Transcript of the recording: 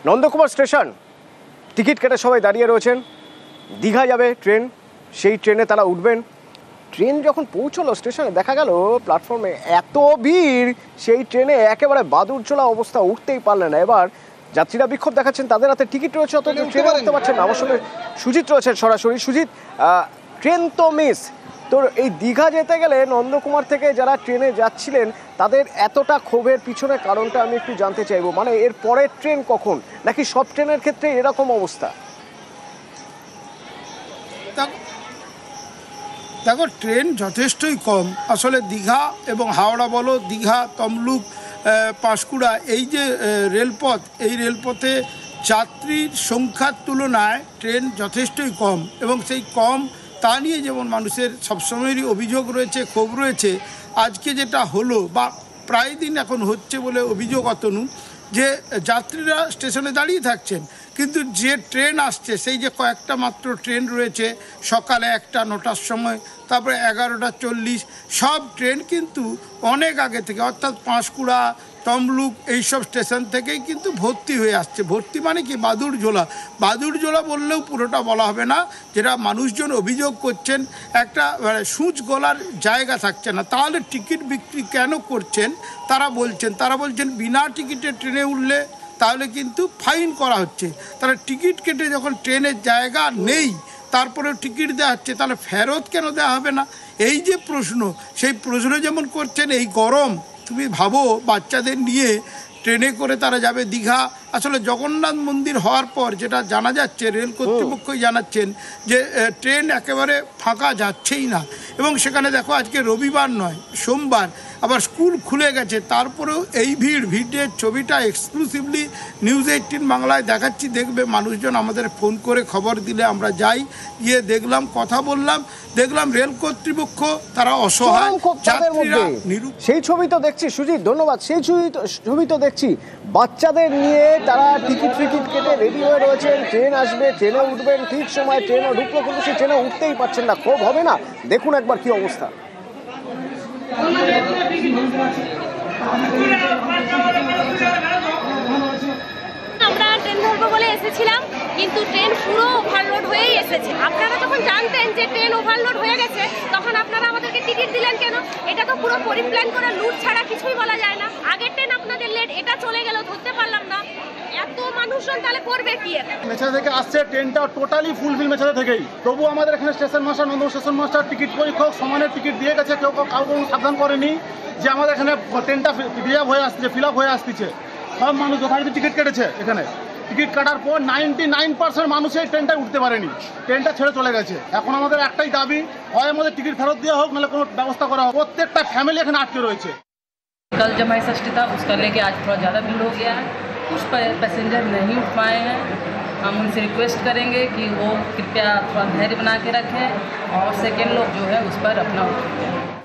Nandakumar station, ticket কেটে সবাই দাঁড়িয়ে রয়েছেন। দীঘা যাবে ট্রেন, সেই ট্রেনে তারা উঠবেন। ট্রেন যখন পৌঁছলো স্টেশনে দেখা গেল প্ল্যাটফর্মে এত ভিড়, সেই ট্রেনে একেবারে বাদুড়ঝোলা অবস্থা, উঠতেই পারলেন না। এবার যাত্রীরা বিক্ষোভ দেখাচ্ছেন, তাদের হাতে টিকিট রয়েছে অথচ ট্রেনে উঠতে পারছেন না। আমার সঙ্গে সুজিত রয়েছেন সরাসরি। সুজিত, ট্রেন তো মিস, তো এই দীঘা যেতে গেলে নন্দকুমার থেকে যারা ট্রেনে যাচ্ছিলেন তাদের এতটা ক্ষোভের পিছনে কারণটা আমি একটু জানতে চাইবো। মানে এর পরের ট্রেন কখন, নাকি সব ট্রেনের ক্ষেত্রে এরকম অবস্থা? দেখো, ট্রেন যথেষ্টই কম আসলে। দীঘা এবং হাওড়া বলো, দীঘা, তমলুক, পাঁশকুড়া, এই যে রেলপথ, এই রেলপথে যাত্রীর সংখ্যার তুলনায় ট্রেন যথেষ্টই কম। এবং সেই কম তা নিয়ে যেমন মানুষের সবসময়েরই অভিযোগ রয়েছে, ক্ষোভ রয়েছে। আজকে যেটা হলো বা প্রায় দিন এখন হচ্ছে বলে অভিযোগ অতনু, যে যাত্রীরা স্টেশনে দাঁড়িয়ে থাকছেন, কিন্তু যে ট্রেন আসছে সেই যে কয়েকটা মাত্র ট্রেন রয়েছে, সকালে 1টা 9টার সময়, তারপরে 11:40, সব ট্রেন কিন্তু অনেক আগে থেকে, অর্থাৎ পাঁশকুড়া, তমলুক এইসব স্টেশন থেকেই কিন্তু ভর্তি হয়ে আসছে। ভর্তি মানে কি, বাদুড়ঝোলা। বাদুড়ঝোলা বললেও পুরোটা বলা হবে না। যেটা মানুষজন অভিযোগ করছেন, একটা সূচ গলার জায়গা থাকছে না। তাহলে টিকিট বিক্রি কেন করছেন তারা বলছেন বিনা টিকিটে ট্রেনে উঠলে তাহলে কিন্তু ফাইন করা হচ্ছে। তারা টিকিট কেটে যখন ট্রেনের জায়গা নেই তারপরেও টিকিট দেওয়া হচ্ছে, তাহলে ফেরত কেন দেওয়া হবে না? এই যে প্রশ্ন, সেই প্রশ্ন যেমন করছেন। এই গরম, তুমি ভাবো বাচ্চাদের নিয়ে ট্রেনে করে তারা যাবে দীঘা। আসলে জগন্নাথ মন্দির হওয়ার পর যেটা জানা যাচ্ছে, রেল কর্তৃপক্ষই জানাচ্ছেন যে ট্রেন একেবারে ফাঁকা যাচ্ছেই না। এবং সেখানে দেখো, আজকে রবিবার নয়, সোমবার, আবার স্কুল খুলে গেছে, তারপরেও এই ভিড়ের ছবিটা এক্সক্লুসিভলি নিউজ 18 বাংলায় দেখাচ্ছি। দেখবে, মানুষজন আমাদের ফোন করে খবর দিলে আমরা যাই, গিয়ে দেখলাম, কথা বললাম, দেখলাম রেল কর্তৃপক্ষ তারা অসহায়। সেই ছবি তো দেখছি সুজিত, ধন্যবাদ। সেই ছবি তো দেখছি, বাচ্চাদের নিয়ে তারা টিকিট কেটে রেডি হয়ে রয়েছেন। ট্রেন আসবে, ট্রেনে উঠবেন, ঠিক সময় ট্রেনে ঢুকলো, কিন্তু সেই ট্রেনে উঠতেই পারছেন না। ক্ষোভ হবে না? দেখুন একবার কি অবস্থা। আমরা ট্রেন ধরবো বলে এসেছিলাম, কিন্তু ট্রেন পুরো ওভারলোড হয়েই এসেছে। আপনারা যখন জানতেন যে ট্রেন ওভারলোড হয়ে গেছে, তখন আপনারা আমাদেরকে টিকিট দিলেন কেন? এটা তো পুরো পরিপ্ল্যান করে লুট ছাড়া কিছুই বলা যায় না। আগের ট্রেন আপনাদের লেট, এটা চলে গেল, ধরতে পারলাম না। এত মানুষজন তাহলে করবে কি? মেছা থেকে আসছে ট্রেনটা টোটালি ফুলফিল মেছা থেকেই। তবু আমাদের এখানে স্টেশন মাস্টার, নন্দন স্টেশন মাস্টার টিকিট পরীক্ষক সমানের টিকিট দিয়ে গেছে। কেউ কাউকে সাবধান করেনি যে আমাদের এখানে ট্রেনটা রিজার্ভ হয়ে আসছে, ফিল আপ হয়ে আসতেছে। সব মানুষ যথারীতি টিকিট কেটেছে। এখানে টিকিট কাটার পর 99% মানুষই ট্রেনটায় উঠতে পারেনি, ট্রেনটা ছেড়ে চলে গেছে। এখন আমাদের একটাই দাবি, হয় আমাদের টিকিট ফেরত দেওয়া হোক, নাহলে কোনো ব্যবস্থা করা হোক। প্রত্যেকটা ফ্যামিলি এখানে আটকে রয়েছে। कल जमाई षष्ठी था, उसका लेके आज थोड़ा ज़्यादा भीड़ हो गया है। कुछ पैसेंजर नहीं उठ पाए हैं। हम उनसे रिक्वेस्ट करेंगे कि वो कृपया थोड़ा धैर्य बना के रखें और सेकेंड लोग जो है उस पर अपना उठाएं।